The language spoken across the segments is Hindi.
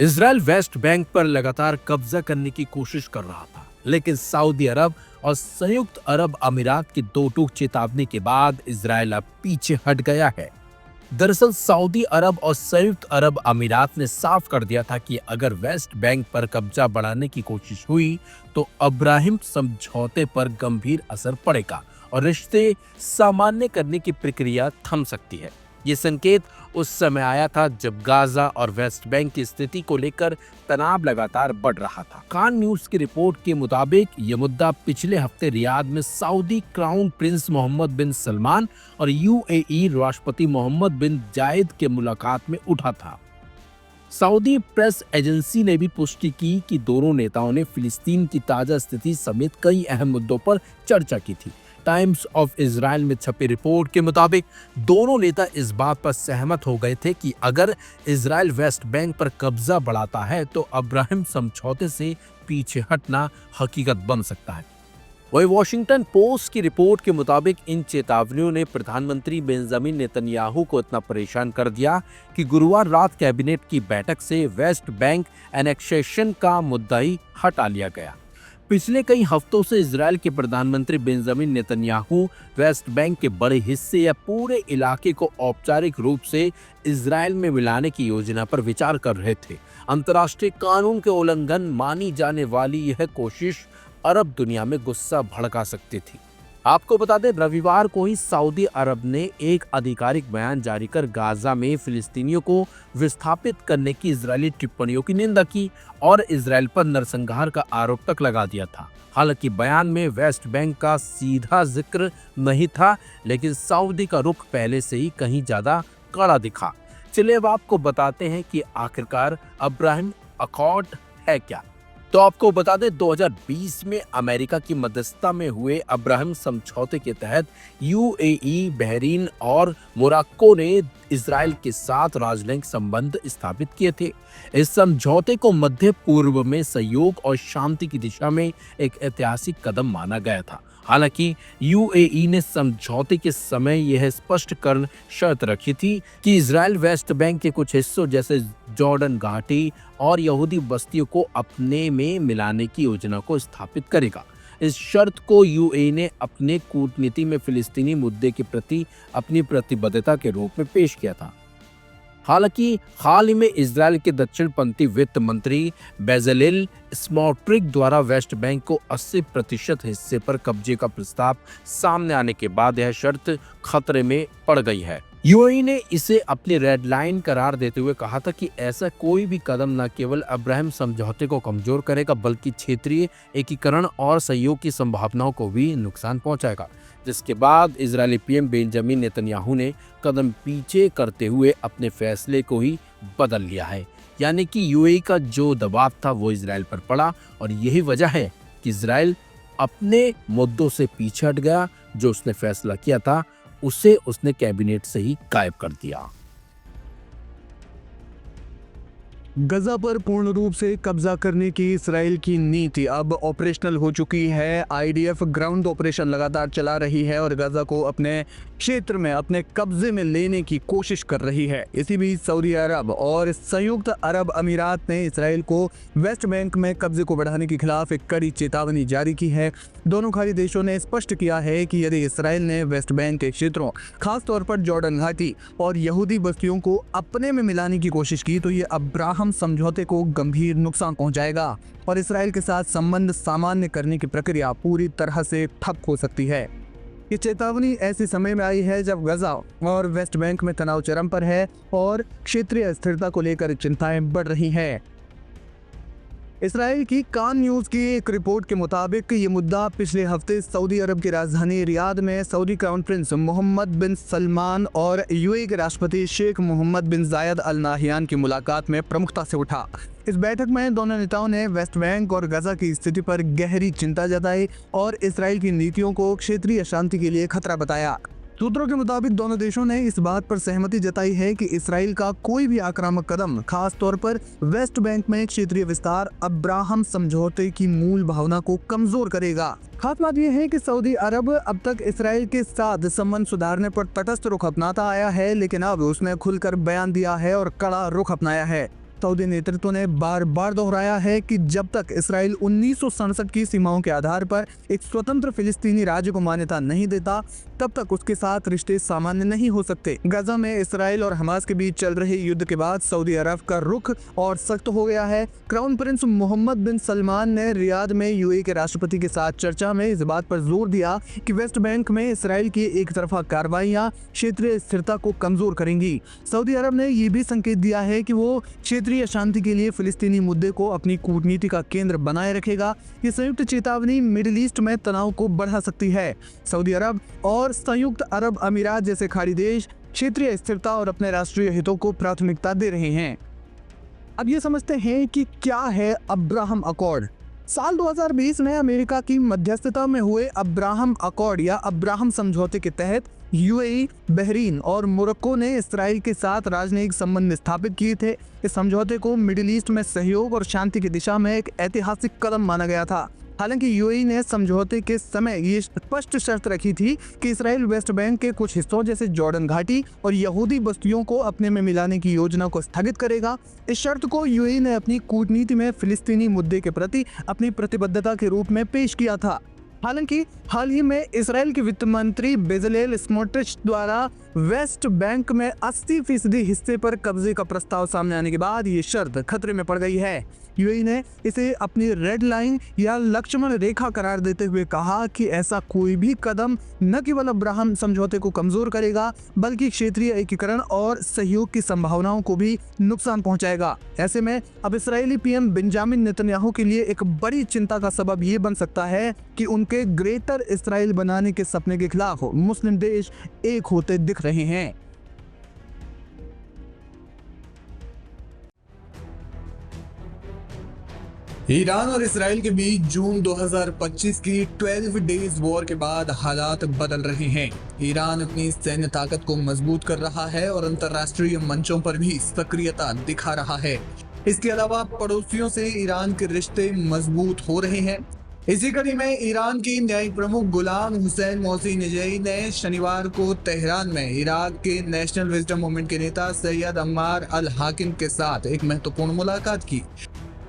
इजराइल वेस्ट बैंक पर लगातार कब्जा करने की कोशिश कर रहा था, लेकिन सऊदी अरब और संयुक्त अरब अमीरात की दो टूक चेतावनी के बाद इजराइल अब पीछे हट गया है। दरअसल सऊदी अरब और संयुक्त अरब अमीरात ने साफ कर दिया था कि अगर वेस्ट बैंक पर कब्जा बढ़ाने की कोशिश हुई तो अब्राहिम समझौते पर गंभीर असर पड़ेगा और रिश्ते सामान्य करने की प्रक्रिया थम सकती है। ये संकेत उस समय आया था जब गाजा और वेस्ट बैंक की स्थिति को लेकर तनाव लगातार बढ़ रहा था। कान न्यूज की रिपोर्ट के मुताबिक ये मुद्दा पिछले हफ्ते रियाद में सऊदी क्राउन प्रिंस मोहम्मद बिन सलमान और यूएई राष्ट्रपति मोहम्मद बिन जायद के मुलाकात में उठा था। सऊदी प्रेस एजेंसी ने भी पुष्टि की कि दोनों नेताओं ने फिलिस्तीन की ताजा स्थिति समेत कई अहम मुद्दों पर चर्चा की थी। टाइम्स ऑफ इजराइल में छपी रिपोर्ट के मुताबिक दोनों नेता इस बात पर सहमत हो गए थे कि अगर इजराइल वेस्ट बैंक पर कब्जा बढ़ाता है तो अब्राहिम समझौते से पीछे हटना हकीकत बन सकता है। वही वॉशिंगटन पोस्ट की रिपोर्ट के मुताबिक इन चेतावनियों ने प्रधानमंत्री बेंजामिन नेतन्याहू को इतना परेशान कर दिया कि गुरुवार रात कैबिनेट की बैठक से वेस्ट बैंक एनेक्सेशन का मुद्दा ही हटा लिया गया। पिछले कई हफ्तों से इजराइल के प्रधानमंत्री बेंजामिन नेतन्याहू वेस्ट बैंक के बड़े हिस्से या पूरे इलाके को औपचारिक रूप से इजराइल में मिलाने की योजना पर विचार कर रहे थे। अंतर्राष्ट्रीय कानून के उल्लंघन मानी जाने वाली यह कोशिश अरब दुनिया में गुस्सा भड़का सकती थी। आपको बता दें, रविवार को ही सऊदी अरब ने एक आधिकारिक बयान जारी कर गाजा में फिलिस्तीनियों को विस्थापित करने की इजरायली टिप्पणियों की निंदा की और इजराइल पर नरसंहार का आरोप तक लगा दिया था। हालांकि बयान में वेस्ट बैंक का सीधा जिक्र नहीं था, लेकिन सऊदी का रुख पहले से ही कहीं ज्यादा कड़ा दिखा। चलिए अब आपको बताते हैं कि आखिरकार अब्राहिम अकॉर्ड है क्या। तो आपको बता दें, 2020 में अमेरिका की मध्यस्थता में हुए अब्राहिम समझौते के तहत यूएई, बहरीन और मोरक्को ने इजराइल के साथ राजनयिक संबंध स्थापित किए थे। इस समझौते को मध्य पूर्व में सहयोग और शांति की दिशा में एक ऐतिहासिक कदम माना गया था। हालांकि यूएई ने समझौते के समय यह स्पष्ट कर शर्त रखी थी कि इजराइल वेस्ट बैंक के कुछ हिस्सों जैसे जॉर्डन घाटी और यहूदी बस्तियों को अपने में मिलाने की योजना को स्थापित करेगा। इस शर्त को यूएई ने अपने कूटनीति में फिलिस्तीनी मुद्दे के प्रति अपनी प्रतिबद्धता के रूप में पेश किया था। हालांकि हाल ही में इजराइल के दक्षिणपंथी वित्त मंत्री बेज़लेल स्मोट्रिच द्वारा वेस्ट बैंक को 80% हिस्से पर कब्जे का प्रस्ताव सामने आने के बाद यह शर्त खतरे में पड़ गई है। यूएई ने इसे अपनी रेड लाइन करार देते हुए कहा था कि ऐसा कोई भी कदम न केवल अब्राहिम समझौते को कमजोर करेगा बल्कि क्षेत्रीय एकीकरण और सहयोग की संभावनाओं को भी नुकसान पहुंचाएगा। जिसके बाद इजरायली पीएम बेंजामिन नेतन्याहू ने कदम पीछे करते हुए अपने फैसले को ही बदल लिया है। यानी कि यूएई का जो दबाव था वो इजराइल पर पड़ा और यही वजह है कि इजराइल अपने मुद्दों से पीछे हट गया। जो उसने फैसला किया था उसे उसने कैबिनेट से ही गायब कर दिया। गजा पर पूर्ण रूप से कब्जा करने की इस्राएल की नीति अब ऑपरेशनल हो चुकी है। आईडीएफ ग्राउंड ऑपरेशन लगातार चला रही है और गजा को अपने क्षेत्र में अपने कब्जे में लेने की कोशिश कर रही है। इसी बीच सऊदी अरब और संयुक्त अरब अमीरात ने इस्राएल को वेस्ट बैंक में कब्जे को बढ़ाने के खिलाफ एक कड़ी चेतावनी जारी की है। दोनों खाड़ी देशों ने स्पष्ट किया है कि यदि इस्राएल ने वेस्ट बैंक के क्षेत्रों, खासतौर पर जॉर्डन घाटी और यहूदी बस्तियों को अपने में मिलाने की कोशिश की तो ये अब्राहम समझौते को गंभीर नुकसान पहुंचाएगा और इस्राएल के साथ संबंध सामान्य करने की प्रक्रिया पूरी तरह से ठप हो सकती है। ये चेतावनी ऐसे समय में आई है जब गजा और वेस्ट बैंक में तनाव चरम पर है और क्षेत्रीय स्थिरता को लेकर चिंताएं बढ़ रही हैं। इसराइल की कान न्यूज की एक रिपोर्ट के मुताबिक ये मुद्दा पिछले हफ्ते सऊदी अरब की राजधानी रियाद में सऊदी क्राउन प्रिंस मोहम्मद बिन सलमान और यूएई के राष्ट्रपति शेख मोहम्मद बिन जायद अल नाहियान की मुलाकात में प्रमुखता से उठा। इस बैठक में दोनों नेताओं ने वेस्ट बैंक और गजा की स्थिति पर गहरी चिंता जताई और इसराइल की नीतियों को क्षेत्रीय शांति के लिए खतरा बताया। सूत्रों के मुताबिक दोनों देशों ने इस बात पर सहमति जताई है कि इसराइल का कोई भी आक्रामक कदम, खास तौर पर वेस्ट बैंक में क्षेत्रीय विस्तार, अब्राहम समझौते की मूल भावना को कमजोर करेगा। खास बात यह है कि सऊदी अरब अब तक इसराइल के साथ संबंध सुधारने पर तटस्थ रुख अपनाता आया है, लेकिन अब उसने खुलकर बयान दिया है और कड़ा रुख अपनाया है। सऊदी नेतृत्व ने बार बार दोहराया है कि जब तक इसराइल 1967 की सीमाओं के आधार पर एक स्वतंत्र फिलिस्तीनी राज्य को मान्यता नहीं देता, तब तक उसके साथ रिश्ते सामान्य नहीं हो सकते। गाजा में इसराइल और हमास के बीच चल रहे युद्ध के बाद सऊदी अरब का रुख और सख्त हो गया है। क्राउन प्रिंस मोहम्मद बिन सलमान ने रियाद में यूएई के राष्ट्रपति के साथ चर्चा में इस बात पर जोर दिया कि वेस्ट बैंक में इसराइल की एक तरफा कार्रवाइयां क्षेत्रीय स्थिरता को कमजोर करेंगी। सऊदी अरब ने यह भी संकेत दिया है कि वो क्षेत्रीय शांति के लिए फिलिस्तीनी मुद्दे को अपनी कूटनीति का केंद्र बनाए रखेगा। ये संयुक्त चेतावनी मिडिल ईस्ट में तनाव को बढ़ा सकती है। सऊदी अरब और संयुक्त अरब अमीरात जैसे खाड़ी देश क्षेत्रीय स्थिरता और अपने राष्ट्रीय हितों को प्राथमिकता दे रहे हैं। अब ये समझते हैं कि क्या है अब्राहम अकॉर्ड। साल 2020 में अमेरिका की मध्यस्थता में हुए अब्राहम अकॉर्ड या अब्राहम समझौते के तहत यूएई, बहरीन और मोरक्को ने इसराइल के साथ राजनयिक संबंध स्थापित किए थे। इस समझौते को मिडिल ईस्ट में सहयोग और शांति की दिशा में एक ऐतिहासिक कदम माना गया था। हालांकि यूएई ने समझौते के समय ये स्पष्ट शर्त रखी थी कि इसराइल वेस्ट बैंक के कुछ हिस्सों जैसे जॉर्डन घाटी और यहूदी बस्तियों को अपने में मिलाने की योजना को स्थगित करेगा। इस शर्त को यूएई ने अपनी कूटनीति में फिलिस्तीनी मुद्दे के प्रति अपनी प्रतिबद्धता के रूप में पेश किया था। हालांकि हाल ही में इसराइल के वित्त मंत्री बेजलेल स्मोट्रिच द्वारा वेस्ट बैंक में 80% हिस्से पर कब्जे का प्रस्ताव सामने आने के बाद ये शर्त खतरे में पड़ गई है। यूएई ने इसे अपनी रेड लाइन या लक्ष्मण रेखा करार देते हुए कहा कि ऐसा कोई भी कदम न केवल अब्राहम समझौते को कमजोर करेगा बल्कि क्षेत्रीय एकीकरण और सहयोग की संभावनाओं को भी नुकसान पहुंचाएगा। ऐसे में अब इस्राएली पीएम बेंजामिन नेतन्याहू के लिए एक बड़ी चिंता का सबब ये बन सकता है कि उनके ग्रेटर इसराइल बनाने के सपने के खिलाफ मुस्लिम देश एक होते दिख रहे हैं। ईरान और इसराइल के बीच जून 2025 की 12 डेज वॉर के बाद हालात बदल रहे हैं। ईरान अपनी सैन्य ताकत को मजबूत कर रहा है और अंतर्राष्ट्रीय मंचों पर भी सक्रियता दिखा रहा है। इसके अलावा पड़ोसियों से ईरान के रिश्ते मजबूत हो रहे हैं। इसी कड़ी में ईरान की न्यायिक प्रमुख गुलाम हुसैन मोहसिनेजई ने शनिवार को तेहरान में इराक के नेशनल विजडम मूवमेंट के नेता सैयद अम्मार अल हाकिम के साथ एक महत्वपूर्ण मुलाकात की।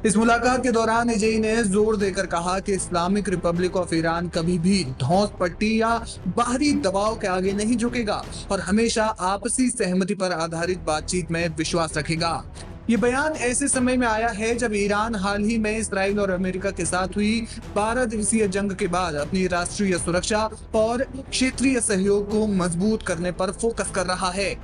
इस मुलाकात के दौरान एजेई ने जोर देकर कहा कि इस्लामिक रिपब्लिक ऑफ ईरान कभी भी धौंस पट्टी या बाहरी दबाव के आगे नहीं झुकेगा और हमेशा आपसी सहमति पर आधारित बातचीत में विश्वास रखेगा। ये बयान ऐसे समय में आया है जब ईरान हाल ही में इसराइल और अमेरिका के साथ हुई 12 दिवसीय जंग के बाद अपनी राष्ट्रीय सुरक्षा और क्षेत्रीय सहयोग को मजबूत करने पर फोकस कर रहा है।